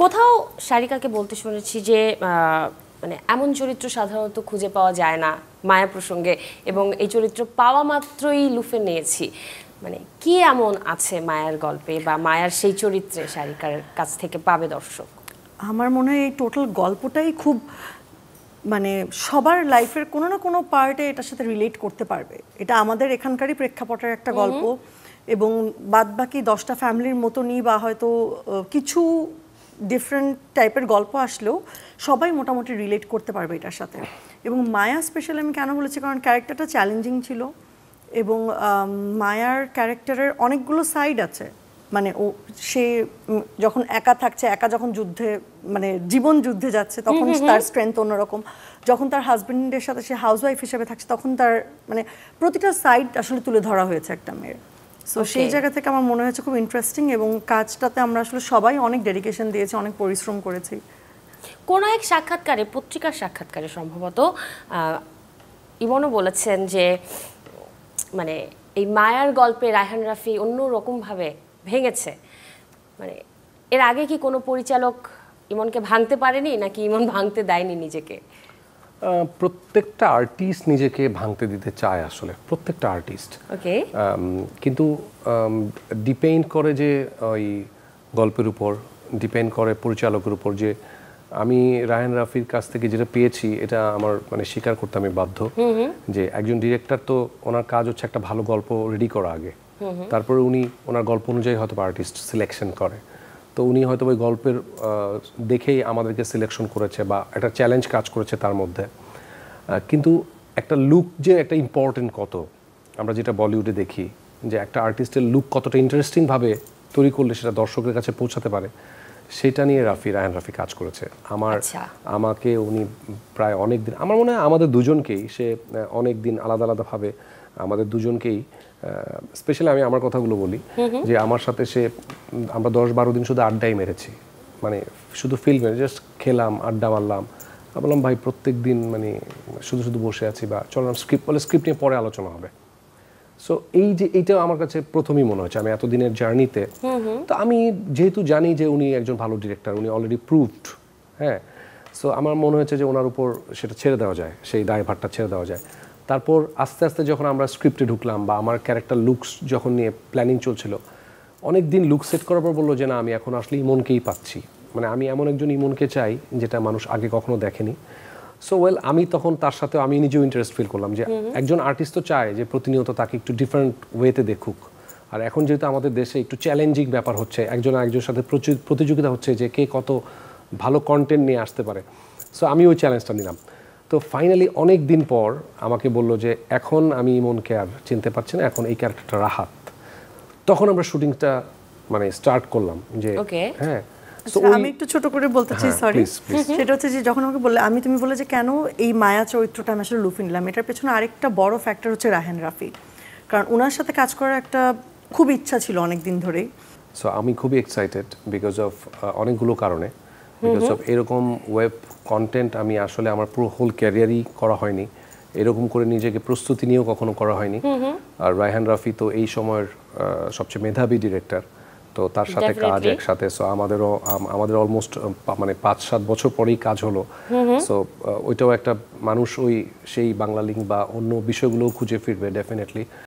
কোথাও সারিকাকে বলতে শুনেছি যে মানে এমন চরিত্র সাধারণত খুঁজে পাওয়া যায় না মায়া প্রসঙ্গে, এবং এই চরিত্র পাওয়া মাত্রই লুফে নিয়েছি। মানে কি এমন আছে মায়ার গল্পে বা মায়ার সেই চরিত্রে সারিকার কাছ থেকে পাবে দর্শক? আমার মনে হয় এই টোটাল গল্পটাই খুব মানে সবার লাইফের কোনো না কোনো পার্টে এটার সাথে রিলেট করতে পারবে। এটা আমাদের এখানকারই প্রেক্ষাপটের একটা গল্প, এবং বাদবাকি 10টা ফ্যামিলির মতনই বা হয়তো কিছু ডিফারেন্ট টাইপের গল্প আসলেও সবাই মোটামুটি রিলেট করতে পারবে এটার সাথে। এবং মায়া স্পেশালি আমি কেন বলেছি, কারণ ক্যারেক্টারটা চ্যালেঞ্জিং ছিল, এবং মায়ার ক্যারেক্টারের অনেকগুলো সাইড আছে। মানে সে যখন একা থাকছে, একা যখন যুদ্ধে মানে জীবন যুদ্ধে যাচ্ছে, তখন তার স্ট্রেংথ অন্যরকম। যখন তার হাজবেন্ডের সাথে সে হাউসওয়াইফ হিসেবে থাকছে, তখন তার মানে প্রতিটা সাইড আসলে তুলে ধরা হয়েছে একটা মেয়ের। সো সেই জায়গা থেকে আমার মনে হয়েছে খুব ইন্টারেস্টিং, এবং কাজটাতে আমরা আসলে সবাই অনেক ডেডিকেশন দিয়েছি, অনেক পরিশ্রম করেছি। কোনো এক সাক্ষাৎকারে, পত্রিকার সাক্ষাৎকারে সম্ভবত ইমনও বলেছেন যে মানে এই মায়ার গল্পে রায়হান রাফি অন্য রকমভাবে ভেঙেছে। মানে এর আগে কি কোনো পরিচালক ইমনকে ভাঙতে পারেনি, নাকি ইমন ভাঙতে দেয়নি নিজেকে? প্রত্যেকটা আর্টিস্ট নিজেকে ভাঙতে দিতে চায় আসলে, প্রত্যেকটা আর্টিস্ট। ওকে, কিন্তু ডিপেন্ড করে যে ওই গল্পের উপর, ডিপেন্ড করে পরিচালকের উপর। যে আমি রায়হান রাফির কাছ থেকে যেটা পেয়েছি, এটা আমার মানে স্বীকার করতে আমি বাধ্য যে একজন ডিরেক্টর তো ওনার কাজ হচ্ছে একটা ভালো গল্প রেডি করা আগে, তারপরে উনি ওনার গল্প অনুযায়ী হয়তো আর্টিস্ট সিলেকশন করে। তো উনি হয়তো ওই গল্পের দেখেই আমাদেরকে সিলেকশন করেছে বা একটা চ্যালেঞ্জ কাজ করেছে তার মধ্যে। কিন্তু একটা লুক যে একটা ইম্পর্টেন্ট, কত আমরা যেটা বলিউডে দেখি যে একটা আর্টিস্টের লুক কতটা ইন্টারেস্টিংভাবে তৈরি করলে সেটা দর্শকের কাছে পৌঁছাতে পারে, সেটা নিয়ে রায়হান রাফি কাজ করেছে। আমাকে উনি প্রায় অনেক দিন, আমার মনে হয় আমাদের দুজনকেই সে অনেক দিন আলাদা আলাদাভাবে আমাদের দুজনকেই, স্পেশালি আমি আমার কথাগুলো বলি যে আমার সাথে সে আমরা 10-12 দিন শুধু আড্ডাই মেরেছি, মানে শুধু ফিল্মে জাস্ট খেলাম, আড্ডা মারলাম। বললাম ভাই প্রত্যেক দিন মানে শুধু শুধু বসে আছি, বা চললাম স্ক্রিপ্ট, বলে স্ক্রিপ্ট নিয়ে পরে আলোচনা হবে। সো এই যে এইটা আমার কাছে প্রথমেই মনে হচ্ছে আমি এতদিনের জার্নিতে। তো আমি যেহেতু জানি যে উনি একজন ভালো ডিরেক্টর, উনি অলরেডি প্রুভড, হ্যাঁ, সো আমার মনে হয়েছে যে ওনার উপর সেটা ছেড়ে দেওয়া যায়, সেই দায়ভারটা ছেড়ে দেওয়া যায়। তারপর আস্তে আস্তে যখন আমরা স্ক্রিপ্টে ঢুকলাম বা আমার ক্যারেক্টার লুকস যখন নিয়ে প্ল্যানিং চলছিল, অনেক দিন লুক সেট করার পর বললো যে না, আমি এখন আসলে ইমনকেই পাচ্ছি, মানে আমি এমন একজন ইমনকে চাই যেটা মানুষ আগে কখনো দেখেনি। সো আমি তখন তার সাথে আমি নিজেও ইন্টারেস্ট ফিল করলাম যে একজন আর্টিস্ট তো চায় যে প্রতিনিয়ত তাকে একটু ডিফারেন্ট ওয়েতে দেখুক। আর এখন যেহেতু আমাদের দেশে একটু চ্যালেঞ্জিং ব্যাপার হচ্ছে, একজন আরেকজনের সাথে প্রতিযোগিতা হচ্ছে যে কে কত ভালো কন্টেন্ট নিয়ে আসতে পারে, সো আমি ওই চ্যালেঞ্জটা নিলাম। তো ফাইনালি অনেক দিন পর আমাকে বললো যে এখন আমি ইমনকে আর চিনতে পারছি না, এখন এই ক্যারেক্টারটা রাহাত। তখন আমরা শুটিংটা মানে স্টার্ট করলাম যে হ্যাঁ। আমি একটু ছোট করে বলতে চাই, সরি, সেটা হচ্ছে যে যখন আমাকে বললে তুমি বললে যে কেন এই মায়া চরিত্রটা আমি আসলে লুফে নিলাম, এটার পেছনে আরেকটা বড় ফ্যাক্টর হচ্ছে রায়হান রাফি। কারণ ওনার সাথে কাজ করার একটা খুব ইচ্ছা ছিল অনেক দিন ধরেই। সো আমি খুবই এক্সাইটেড বিকজ অফ অনেকগুলো কারণে। বিকজ অফ এরকম ওয়েব কন্টেন্ট আমি আসলে আমার পুরো হোল ক্যারিয়ারই করা হয়নি, এরকম করে নিজেকে প্রস্তুতি নিয়েও কখনো করা হয়নি। আর রায়হান রাফি তো এই সময়ের সবচেয়ে মেধাবী ডিরেক্টর, তো তার সাথে কাজ একসাথে। সো আমাদের অলমোস্ট মানে 5-7 বছর পরেই কাজ হলো। সো ওইটাও একটা মানুষ ওই সেই বাংলা লিঙ্ক বা অন্য বিষয়গুলোও খুঁজে ফিরবে ডেফিনেটলি।